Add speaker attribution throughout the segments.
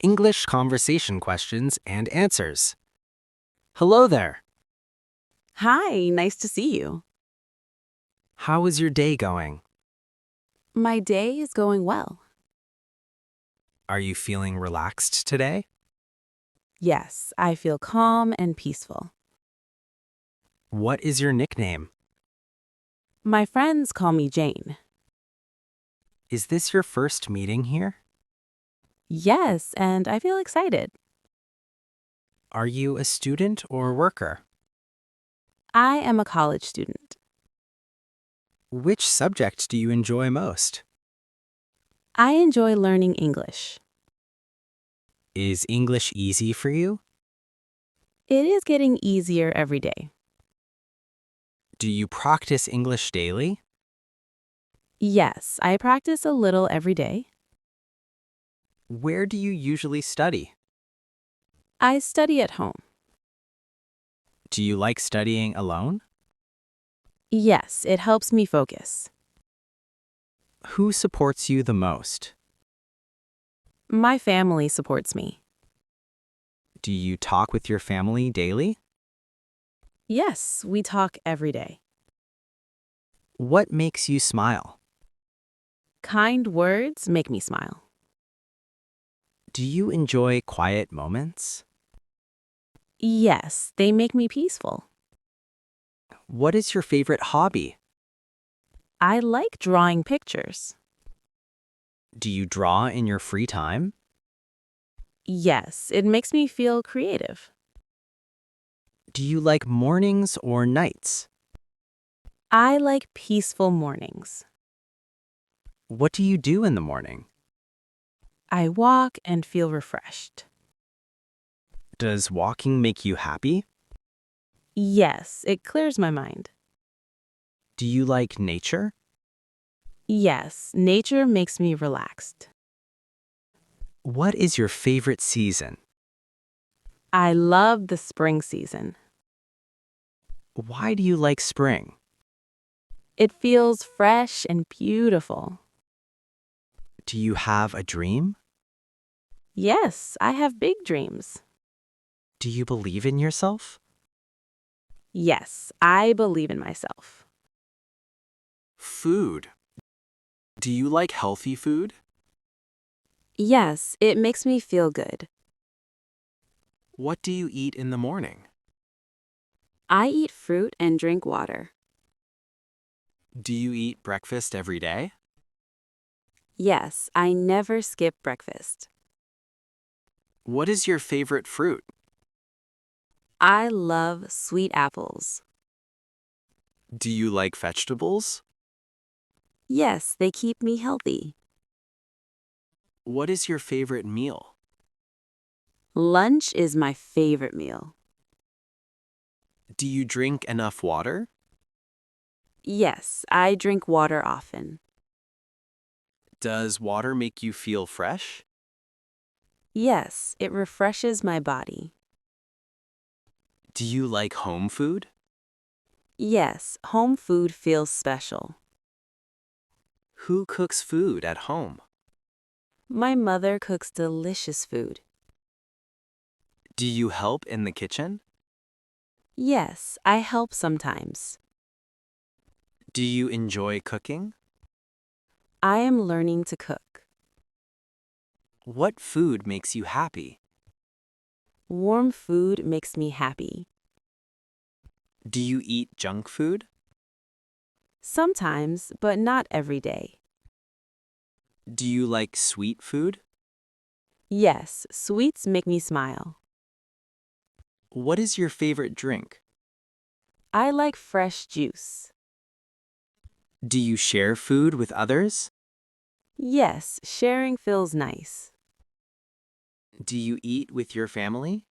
Speaker 1: English conversation questions and answers. Hello there.
Speaker 2: Hi, nice to see you.
Speaker 1: How is your day going?
Speaker 2: My day is going well.
Speaker 1: Are you feeling relaxed today?
Speaker 2: Yes, I feel calm and peaceful.
Speaker 1: What is your nickname?
Speaker 2: My friends call me Jane.
Speaker 1: Is this your first meeting here?
Speaker 2: Yes, and I feel excited.
Speaker 1: Are you a student or worker?
Speaker 2: I am a college student.
Speaker 1: Which subject do you enjoy most?
Speaker 2: I enjoy learning English.
Speaker 1: Is English easy for you?
Speaker 2: It is getting easier every day.
Speaker 1: Do you practice English daily?
Speaker 2: Yes, I practice a little every day.
Speaker 1: Where do you usually study?
Speaker 2: I study at home.
Speaker 1: Do you like studying alone?
Speaker 2: Yes, it helps me focus.
Speaker 1: Who supports you the most?
Speaker 2: My family supports me.
Speaker 1: Do you talk with your family daily?
Speaker 2: Yes, we talk every day.
Speaker 1: What makes you smile?
Speaker 2: Kind words make me smile.
Speaker 1: Do you enjoy quiet moments?
Speaker 2: Yes, they make me peaceful.
Speaker 1: What is your favorite hobby?
Speaker 2: I like drawing pictures.
Speaker 1: Do you draw in your free time?
Speaker 2: Yes, it makes me feel creative.
Speaker 1: Do you like mornings or nights?
Speaker 2: I like peaceful mornings.
Speaker 1: What do you do in the morning?
Speaker 2: I walk and feel refreshed.
Speaker 1: Does walking make you happy?
Speaker 2: Yes, it clears my mind.
Speaker 1: Do you like nature?
Speaker 2: Yes, nature makes me relaxed.
Speaker 1: What is your favorite season?
Speaker 2: I love the spring season.
Speaker 1: Why do you like spring?
Speaker 2: It feels fresh and beautiful.
Speaker 1: Do you have a dream?
Speaker 2: Yes, I have big dreams.
Speaker 1: Do you believe in yourself?
Speaker 2: Yes, I believe in myself.
Speaker 1: Food. Do you like healthy food?
Speaker 2: Yes, it makes me feel good.
Speaker 1: What do you eat in the morning?
Speaker 2: I eat fruit and drink water.
Speaker 1: Do you eat breakfast every day?
Speaker 2: Yes, I never skip breakfast.
Speaker 1: What is your favorite fruit?
Speaker 2: I love sweet apples.
Speaker 1: Do you like vegetables?
Speaker 2: Yes, they keep me healthy.
Speaker 1: What is your favorite meal?
Speaker 2: Lunch is my favorite meal.
Speaker 1: Do you drink enough water?
Speaker 2: Yes, I drink water often.
Speaker 1: Does water make you feel fresh?
Speaker 2: Yes, it refreshes my body.
Speaker 1: Do you like home food?
Speaker 2: Yes, home food feels special.
Speaker 1: Who cooks food at home?
Speaker 2: My mother cooks delicious food.
Speaker 1: Do you help in the kitchen?
Speaker 2: Yes, I help sometimes.
Speaker 1: Do you enjoy cooking?
Speaker 2: I am learning to cook.
Speaker 1: What food makes you happy?
Speaker 2: Warm food makes me happy.
Speaker 1: Do you eat junk food?
Speaker 2: Sometimes, but not every day.
Speaker 1: Do you like sweet food?
Speaker 2: Yes, sweets make me smile.
Speaker 1: What is your favorite drink?
Speaker 2: I like fresh juice.
Speaker 1: Do you share food with others?
Speaker 2: Yes, sharing feels nice.
Speaker 1: Do you eat with your family?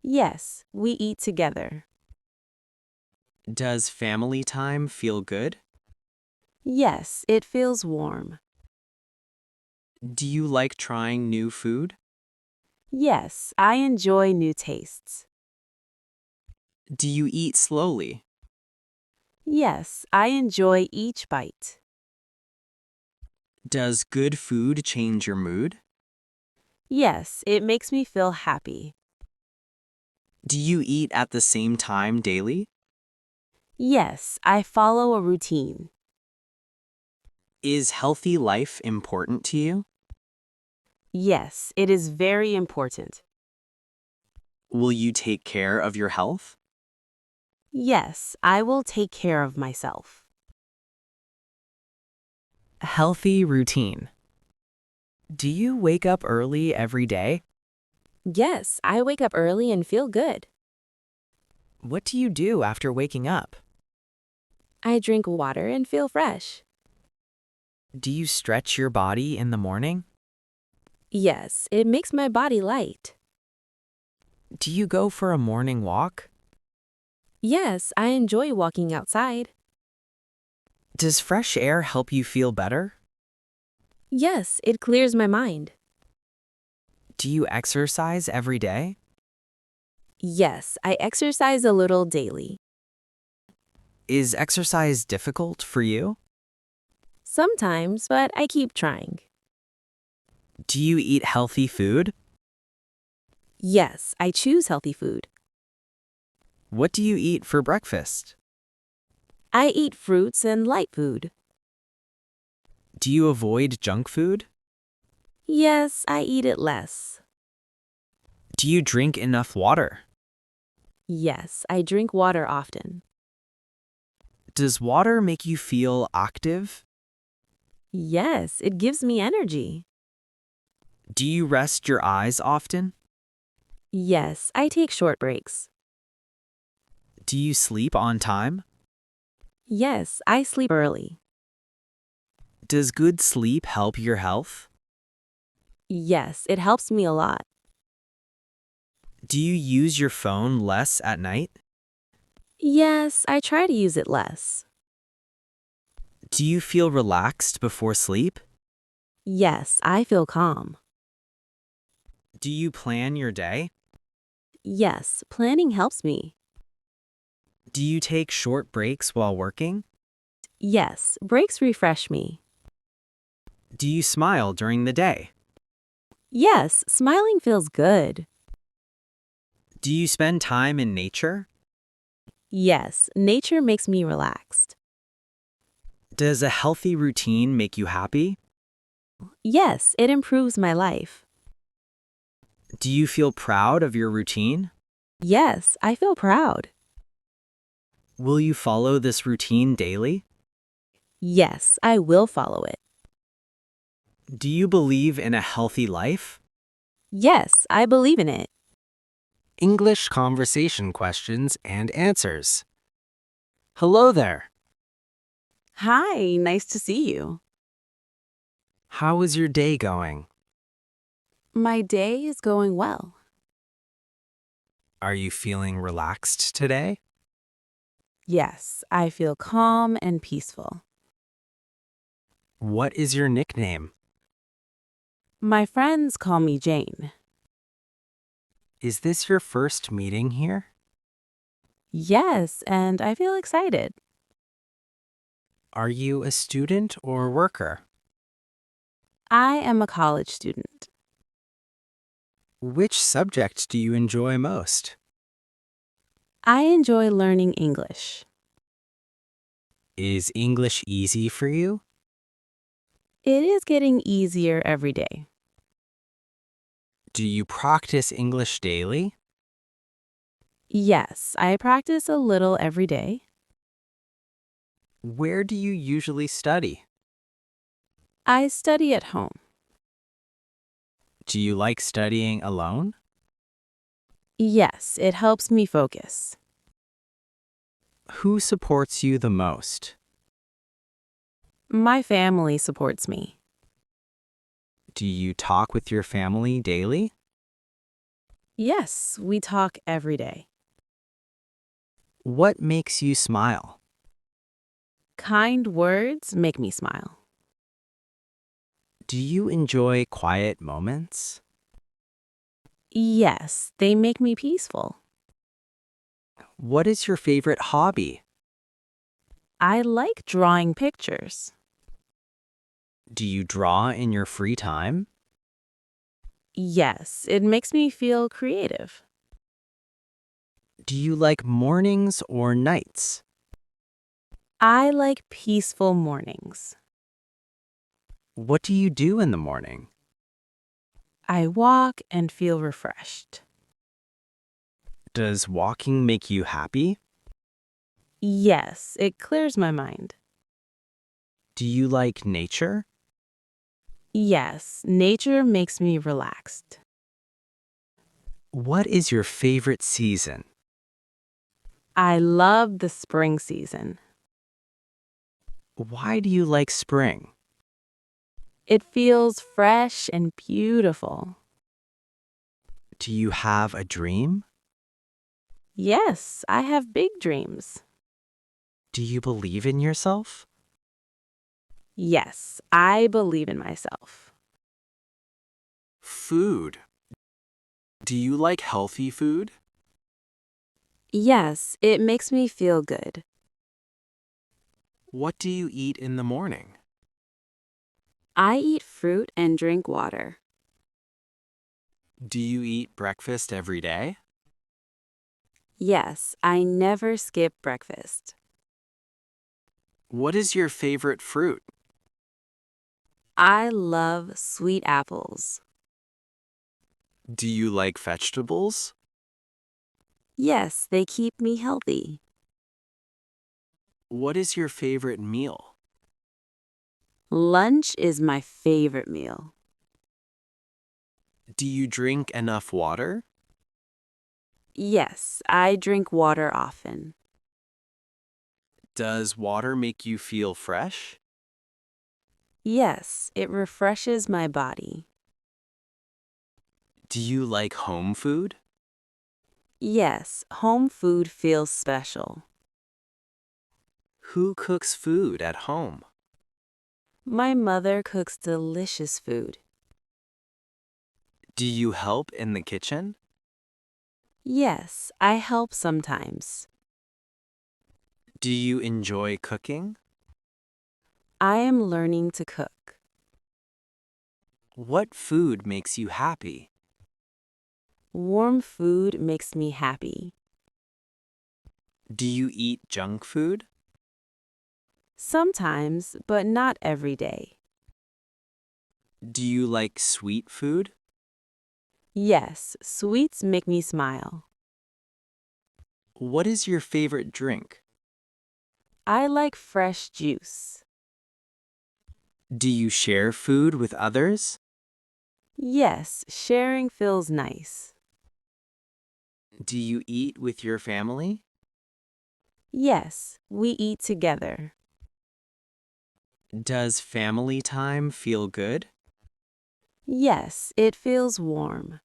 Speaker 2: Yes, we eat together.
Speaker 1: Does family time feel good?
Speaker 2: Yes, it feels warm.
Speaker 1: Do you like trying new food?
Speaker 2: Yes, I enjoy new tastes.
Speaker 1: Do you eat slowly?
Speaker 2: Yes, I enjoy each bite.
Speaker 1: Does good food change your mood?
Speaker 2: Yes, it makes me feel happy.
Speaker 1: Do you eat at the same time daily?
Speaker 2: Yes, I follow a routine.
Speaker 1: Is healthy life important to you?
Speaker 2: Yes, it is very important.
Speaker 1: Will you take care of your health?
Speaker 2: Yes, I will take care of myself.
Speaker 1: Healthy routine. Do you wake up early every day?
Speaker 2: Yes, I wake up early and feel good.
Speaker 1: What do you do after waking up?
Speaker 2: I drink water and feel fresh.
Speaker 1: Do you stretch your body in the morning?
Speaker 2: Yes, it makes my body light.
Speaker 1: Do you go for a morning walk?
Speaker 2: Yes, I enjoy walking outside.
Speaker 1: Does fresh air help you feel better?
Speaker 2: Yes, it clears my mind.
Speaker 1: Do you exercise every day?
Speaker 2: Yes, I exercise a little daily.
Speaker 1: Is exercise difficult for you?
Speaker 2: Sometimes, but I keep trying.
Speaker 1: Do you eat healthy food?
Speaker 2: Yes, I choose healthy food.
Speaker 1: What do you eat for breakfast?
Speaker 2: I eat fruits and light food.
Speaker 1: Do you avoid junk food?
Speaker 2: Yes, I eat it less.
Speaker 1: Do you drink enough water?
Speaker 2: Yes, I drink water often.
Speaker 1: Does water make you feel active?
Speaker 2: Yes, it gives me energy.
Speaker 1: Do you rest your eyes often?
Speaker 2: Yes, I take short breaks.
Speaker 1: Do you sleep on time?
Speaker 2: Yes, I sleep early.
Speaker 1: Does good sleep help your health?
Speaker 2: Yes, it helps me a lot.
Speaker 1: Do you use your phone less at night?
Speaker 2: Yes, I try to use it less.
Speaker 1: Do you feel relaxed before sleep?
Speaker 2: Yes, I feel calm.
Speaker 1: Do you plan your day?
Speaker 2: Yes, planning helps me.
Speaker 1: Do you take short breaks while working?
Speaker 2: Yes, breaks refresh me.
Speaker 1: Do you smile during the day?
Speaker 2: Yes, smiling feels good.
Speaker 1: Do you spend time in nature?
Speaker 2: Yes, nature makes me relaxed.
Speaker 1: Does a healthy routine make you happy?
Speaker 2: Yes, it improves my life.
Speaker 1: Do you feel proud of your routine?
Speaker 2: Yes, I feel proud.
Speaker 1: Will you follow this routine daily?
Speaker 2: Yes, I will follow it.
Speaker 1: Do you believe in a healthy life?
Speaker 2: Yes, I believe in it.
Speaker 1: English conversation questions and answers. Hello there.
Speaker 2: Hi, nice to see you.
Speaker 1: How is your day going?
Speaker 2: My day is going well.
Speaker 1: Are you feeling relaxed today?
Speaker 2: Yes, I feel calm and peaceful.
Speaker 1: What is your nickname?
Speaker 2: My friends call me Jane.
Speaker 1: Is this your first meeting here?
Speaker 2: Yes, and I feel excited.
Speaker 1: Are you a student or worker?
Speaker 2: I am a college student.
Speaker 1: Which subject do you enjoy most?
Speaker 2: I enjoy learning English.
Speaker 1: Is English easy for you?
Speaker 2: It is getting easier every day.
Speaker 1: Do you practice English daily?
Speaker 2: Yes, I practice a little every day.
Speaker 1: Where do you usually study?
Speaker 2: I study at home.
Speaker 1: Do you like studying alone?
Speaker 2: Yes, it helps me focus.
Speaker 1: Who supports you the most?
Speaker 2: My family supports me.
Speaker 1: Do you talk with your family daily?
Speaker 2: Yes, we talk every day.
Speaker 1: What makes you smile?
Speaker 2: Kind words make me smile.
Speaker 1: Do you enjoy quiet moments?
Speaker 2: Yes, they make me peaceful.
Speaker 1: What is your favorite hobby?
Speaker 2: I like drawing pictures.
Speaker 1: Do you draw in your free time?
Speaker 2: Yes, it makes me feel creative.
Speaker 1: Do you like mornings or nights?
Speaker 2: I like peaceful mornings.
Speaker 1: What do you do in the morning?
Speaker 2: I walk and feel refreshed.
Speaker 1: Does walking make you happy?
Speaker 2: Yes, it clears my mind.
Speaker 1: Do you like nature?
Speaker 2: Yes, nature makes me relaxed.
Speaker 1: What is your favorite season?
Speaker 2: I love the spring season.
Speaker 1: Why do you like spring?
Speaker 2: It feels fresh and beautiful.
Speaker 1: Do you have a dream?
Speaker 2: Yes, I have big dreams.
Speaker 1: Do you believe in yourself?
Speaker 2: Yes, I believe in myself.
Speaker 3: Food. Do you like healthy food?
Speaker 2: Yes, it makes me feel good.
Speaker 3: What do you eat in the morning?
Speaker 2: I eat fruit and drink water.
Speaker 3: Do you eat breakfast every day?
Speaker 2: Yes, I never skip breakfast.
Speaker 3: What is your favorite fruit?
Speaker 2: I love sweet apples.
Speaker 3: Do you like vegetables?
Speaker 2: Yes, they keep me healthy.
Speaker 3: What is your favorite meal?
Speaker 2: Lunch is my favorite meal.
Speaker 3: Do you drink enough water?
Speaker 2: Yes, I drink water often.
Speaker 3: Does water make you feel fresh?
Speaker 2: Yes, it refreshes my body.
Speaker 3: Do you like home food?
Speaker 2: Yes, home food feels special.
Speaker 3: Who cooks food at home?
Speaker 2: My mother cooks delicious food.
Speaker 3: Do you help in the kitchen?
Speaker 2: Yes, I help sometimes.
Speaker 3: Do you enjoy cooking?
Speaker 2: I am learning to cook.
Speaker 3: What food makes you happy?
Speaker 2: Warm food makes me happy.
Speaker 3: Do you eat junk food?
Speaker 2: Sometimes, but not every day.
Speaker 3: Do you like sweet food?
Speaker 2: Yes, sweets make me smile.
Speaker 3: What is your favorite drink?
Speaker 2: I like fresh juice.
Speaker 3: Do you share food with others?
Speaker 2: Yes, sharing feels nice.
Speaker 3: Do you eat with your family?
Speaker 2: Yes, we eat together.
Speaker 3: Does family time feel good?
Speaker 2: Yes, it feels warm.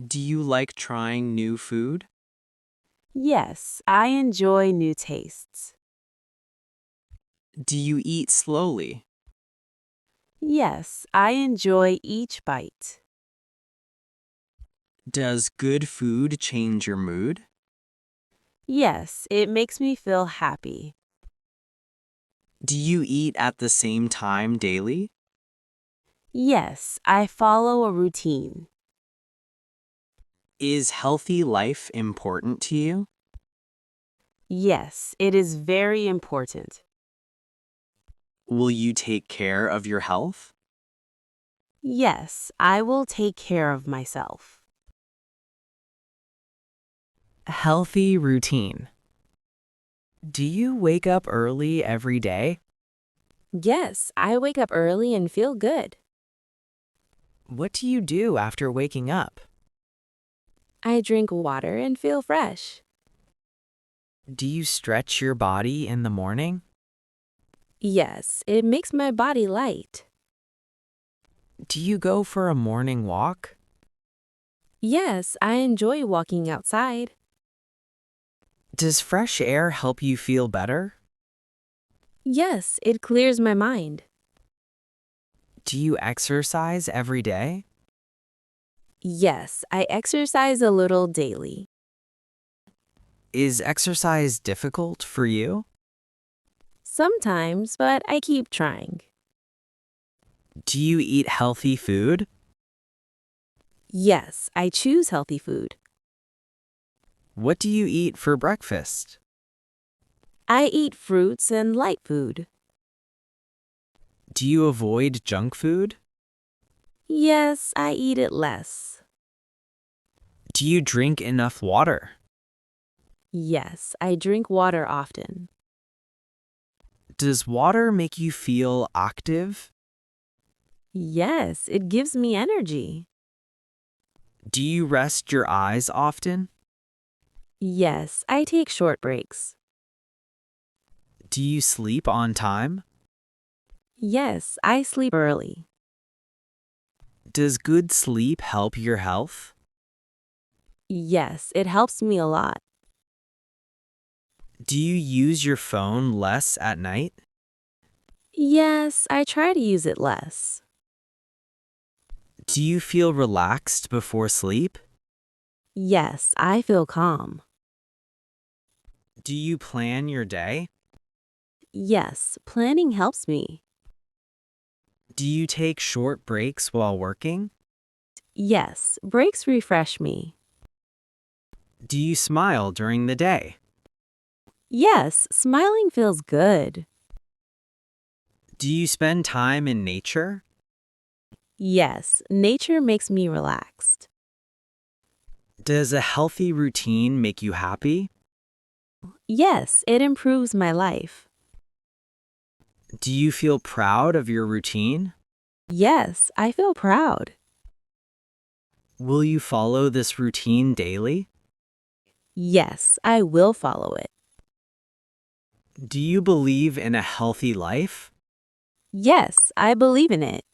Speaker 3: Do you like trying new food?
Speaker 2: Yes, I enjoy new tastes.
Speaker 3: Do you eat slowly?
Speaker 2: Yes, I enjoy each bite.
Speaker 3: Does good food change your mood?
Speaker 2: Yes, it makes me feel happy.
Speaker 3: Do you eat at the same time daily?
Speaker 2: Yes, I follow a routine.
Speaker 3: Is healthy life important to you?
Speaker 2: Yes, it is very important.
Speaker 3: Will you take care of your health?
Speaker 2: Yes, I will take care of myself.
Speaker 1: Healthy routine. Do you wake up early every day?
Speaker 2: Yes, I wake up early and feel good.
Speaker 1: What do you do after waking up?
Speaker 2: I drink water and feel fresh.
Speaker 1: Do you stretch your body in the morning?
Speaker 2: Yes, it makes my body light.
Speaker 1: Do you go for a morning walk?
Speaker 2: Yes, I enjoy walking outside.
Speaker 1: Does fresh air help you feel better?
Speaker 2: Yes, it clears my mind.
Speaker 1: Do you exercise every day?
Speaker 2: Yes, I exercise a little daily.
Speaker 1: Is exercise difficult for you?
Speaker 2: Sometimes, but I keep trying.
Speaker 1: Do you eat healthy food?
Speaker 2: Yes, I choose healthy food.
Speaker 1: What do you eat for breakfast?
Speaker 2: I eat fruits and light food.
Speaker 1: Do you avoid junk food?
Speaker 2: Yes, I eat it less.
Speaker 1: Do you drink enough water?
Speaker 2: Yes, I drink water often.
Speaker 1: Does water make you feel active?
Speaker 2: Yes, it gives me energy.
Speaker 1: Do you rest your eyes often?
Speaker 2: Yes, I take short breaks.
Speaker 1: Do you sleep on time?
Speaker 2: Yes, I sleep early.
Speaker 1: Does good sleep help your health?
Speaker 2: Yes, it helps me a lot.
Speaker 1: Do you use your phone less at night?
Speaker 2: Yes, I try to use it less.
Speaker 1: Do you feel relaxed before sleep?
Speaker 2: Yes, I feel calm.
Speaker 1: Do you plan your day?
Speaker 2: Yes, planning helps me.
Speaker 1: Do you take short breaks while working?
Speaker 2: Yes, breaks refresh me.
Speaker 1: Do you smile during the day?
Speaker 2: Yes, smiling feels good.
Speaker 1: Do you spend time in nature?
Speaker 2: Yes, nature makes me relaxed.
Speaker 1: Does a healthy routine make you happy?
Speaker 2: Yes, it improves my life.
Speaker 1: Do you feel proud of your routine?
Speaker 2: Yes, I feel proud.
Speaker 1: Will you follow this routine daily?
Speaker 2: Yes, I will follow it.
Speaker 1: Do you believe in a healthy life?
Speaker 2: Yes, I believe in it.